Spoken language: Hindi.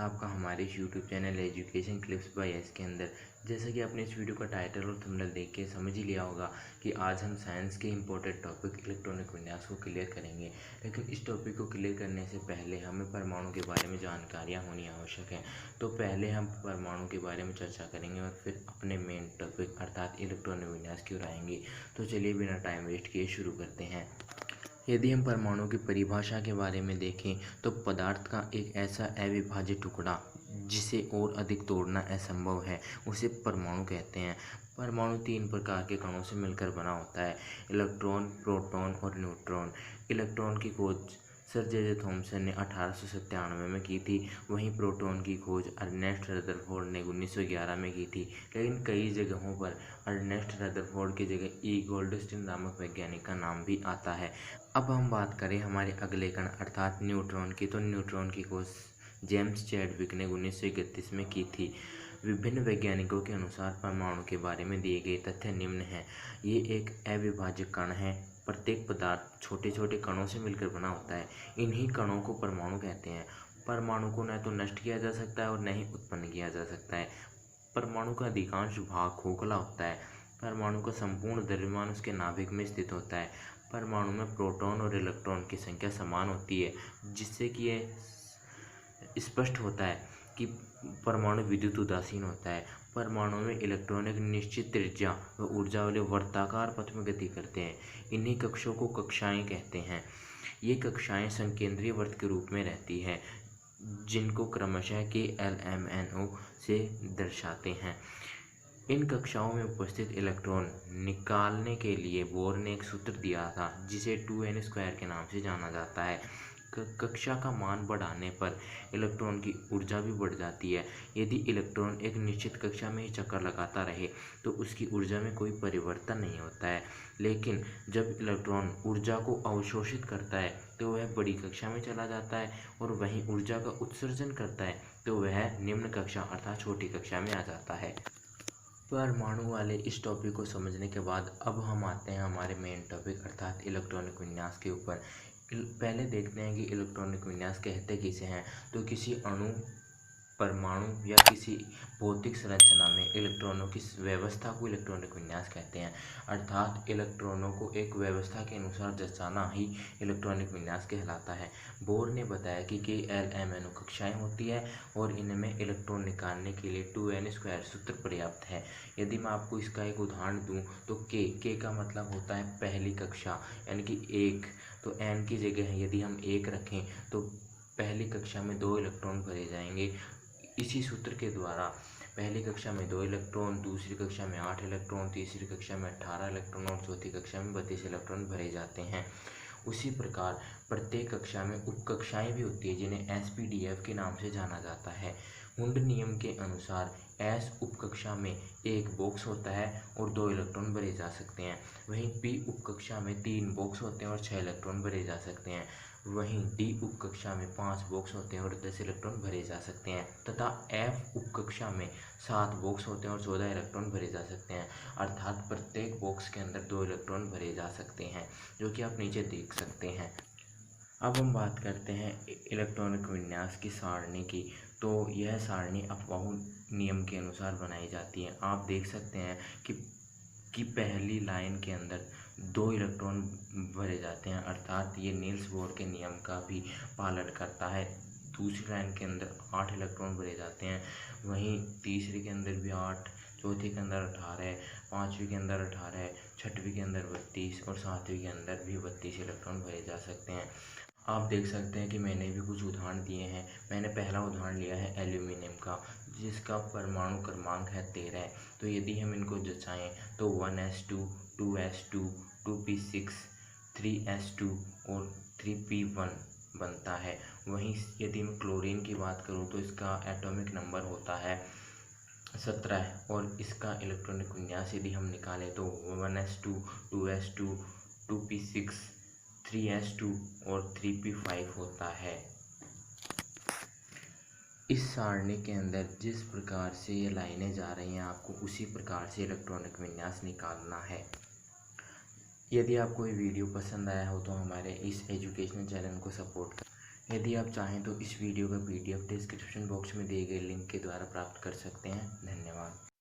आपका हमारे इस YouTube channel education clips by S के अंदर। जैसा कि आपने इस वीडियो का टाइटल और थंबनेल देख के समझ ही लिया होगा कि आज हम साइंस के इंपॉर्टेंट टॉपिक इलेक्ट्रॉनिक विन्यास को क्लियर करेंगे। लेकिन इस टॉपिक को क्लियर करने से पहले हमें परमाणु के बारे में जानकारियाँ होनी आवश्यक है। तो पहले हम परमाणु के बारे में चर्चा करेंगे और फिर अपने मेन टॉपिक अर्थात इलेक्ट्रॉनिक विन्यास की ओर आएंगे। तो चलिए बिना टाइम वेस्ट किए शुरू करते हैं। यदि हम परमाणु की परिभाषा के बारे में देखें तो पदार्थ का एक ऐसा अविभाज्य टुकड़ा जिसे और अधिक तोड़ना असंभव है उसे परमाणु कहते हैं। परमाणु 3 प्रकार के कणों से मिलकर बना होता है, इलेक्ट्रॉन, प्रोटॉन और न्यूट्रॉन। इलेक्ट्रॉन की खोज सर जे थॉमसन ने 1897 में की थी। वहीं प्रोटॉन की खोज अर्नेस्ट रदरफोर्ड ने 1911 में की थी। लेकिन कई जगहों पर अर्नेस्ट रदरफोर्ड की जगह ई गोल्डस्टीन नामक वैज्ञानिक का नाम भी आता है। अब हम बात करें हमारे अगले कण अर्थात न्यूट्रॉन की, तो न्यूट्रॉन की खोज जेम्स चैडविक ने 1931 में की थी। विभिन्न वैज्ञानिकों के अनुसार परमाणु के बारे में दिए गए तथ्य निम्न हैं। ये एक अविभाज्य कण है। प्रत्येक पदार्थ छोटे छोटे कणों से मिलकर बना होता है। इन्हीं कणों को परमाणु कहते हैं। परमाणु को न तो नष्ट किया जा सकता है और न ही उत्पन्न किया जा सकता है। परमाणु का अधिकांश भाग खोखला होता है। परमाणु का संपूर्ण द्रव्यमान उसके नाभिक में स्थित होता है। परमाणु में प्रोटॉन और इलेक्ट्रॉन की संख्या समान होती है, जिससे कि यह स्पष्ट होता है कि परमाणु विद्युत उदासीन होता है। परमाणु में इलेक्ट्रॉन एक निश्चित त्रिज्या व ऊर्जा वाले वर्ताकार पथ में गति करते हैं। इन्हीं कक्षों को कक्षाएं कहते हैं। ये कक्षाएं संकेंद्रीय वृत्त के रूप में रहती है, जिनको क्रमशः KLMNO से दर्शाते हैं। इन कक्षाओं में उपस्थित इलेक्ट्रॉन निकालने के लिए बोर ने एक सूत्र दिया था जिसे 2n² के नाम से जाना जाता है। कक्षा का मान बढ़ाने पर इलेक्ट्रॉन की ऊर्जा भी बढ़ जाती है। यदि इलेक्ट्रॉन एक निश्चित कक्षा में ही चक्कर लगाता रहे तो उसकी ऊर्जा में कोई परिवर्तन नहीं होता है। लेकिन जब इलेक्ट्रॉन ऊर्जा को अवशोषित करता है तो वह बड़ी कक्षा में चला जाता है, और वहीं ऊर्जा का उत्सर्जन करता है तो वह निम्न कक्षा अर्थात छोटी कक्षा में आ जाता है। परमाणु वाले इस टॉपिक को समझने के बाद अब हम आते हैं हमारे मेन टॉपिक अर्थात इलेक्ट्रॉनिक विन्यास के ऊपर। पहले देखते हैं कि इलेक्ट्रॉनिक विन्यास कहते किसे हैं। तो किसी अणु, परमाणु या किसी भौतिक संरचना में इलेक्ट्रॉनों की व्यवस्था को इलेक्ट्रॉनिक विन्यास कहते हैं। अर्थात इलेक्ट्रॉनों को एक व्यवस्था के अनुसार दर्शाना ही इलेक्ट्रॉनिक विन्यास कहलाता है। बोर ने बताया कि KLMNO कक्षाएं होती है और इनमें इलेक्ट्रॉन निकालने के लिए 2n² सूत्र पर्याप्त है। यदि मैं आपको इसका एक उदाहरण दूं तो K का मतलब होता है पहली कक्षा यानी कि 1। तो n की जगह यदि हम 1 रखें तो पहली कक्षा में 2 इलेक्ट्रॉन भरे जाएंगे। इसी सूत्र के द्वारा पहली कक्षा में 2 इलेक्ट्रॉन, दूसरी कक्षा में 8 इलेक्ट्रॉन, तीसरी कक्षा में 18 इलेक्ट्रॉन और चौथी कक्षा में 32 इलेक्ट्रॉन भरे जाते हैं। उसी प्रकार प्रत्येक कक्षा में उपकक्षाएं भी होती है जिन्हें SPDF के नाम से जाना जाता है। हुंड नियम के अनुसार S उपकक्षा में एक बॉक्स होता है और 2 इलेक्ट्रॉन भरे जा सकते हैं। वहीं P उपकक्षा में 3 बॉक्स होते हैं और 6 इलेक्ट्रॉन भरे जा सकते हैं। वहीं D उपकक्षा में 5 बॉक्स होते हैं और 10 इलेक्ट्रॉन भरे जा सकते हैं, तथा F उपकक्षा में 7 बॉक्स होते हैं और 14 इलेक्ट्रॉन भरे जा सकते हैं। अर्थात प्रत्येक बॉक्स के अंदर 2 इलेक्ट्रॉन भरे जा सकते हैं, जो कि आप नीचे देख सकते हैं। अब हम बात करते हैं इलेक्ट्रॉनिक विन्यास की सारणी की। तो यह सारणी अफबाऊ नियम के अनुसार बनाई जाती है। आप देख सकते हैं कि पहली लाइन के अंदर 2 इलेक्ट्रॉन भरे जाते हैं, अर्थात ये नील्स बोर के नियम का भी पालन करता है। दूसरी लाइन के अंदर 8 इलेक्ट्रॉन भरे जाते हैं, वहीं तीसरी के अंदर भी 8, चौथी के अंदर 18, पाँचवीं के अंदर 18, छठवीं के अंदर 32 और सातवीं के अंदर भी 32 इलेक्ट्रॉन भरे जा सकते हैं। आप देख सकते हैं कि मैंने भी कुछ उदाहरण दिए हैं। मैंने पहला उदाहरण लिया है एल्यूमिनियम का, जिसका परमाणु क्रमांक है 13। तो यदि हम इनको जचाएं तो 1s2, 2s2, 2p6, 3s2 और 3p1 बनता है। वहीं यदि मैं क्लोरीन की बात करूं तो इसका एटॉमिक नंबर होता है 17 और इसका इलेक्ट्रॉनिक विन्यास यदि हम निकालें तो 1s2, 2s2, 2p6, 3s2 और 3p5 होता है। इस सारणी के अंदर जिस प्रकार से ये लाइनें जा रही हैं आपको उसी प्रकार से इलेक्ट्रॉनिक विन्यास निकालना है। यदि आपको ये वीडियो पसंद आया हो तो हमारे इस एजुकेशनल चैनल को सपोर्ट करें। यदि आप चाहें तो इस वीडियो का PDF डिस्क्रिप्शन बॉक्स में दिए गए लिंक के द्वारा प्राप्त कर सकते हैं। धन्यवाद।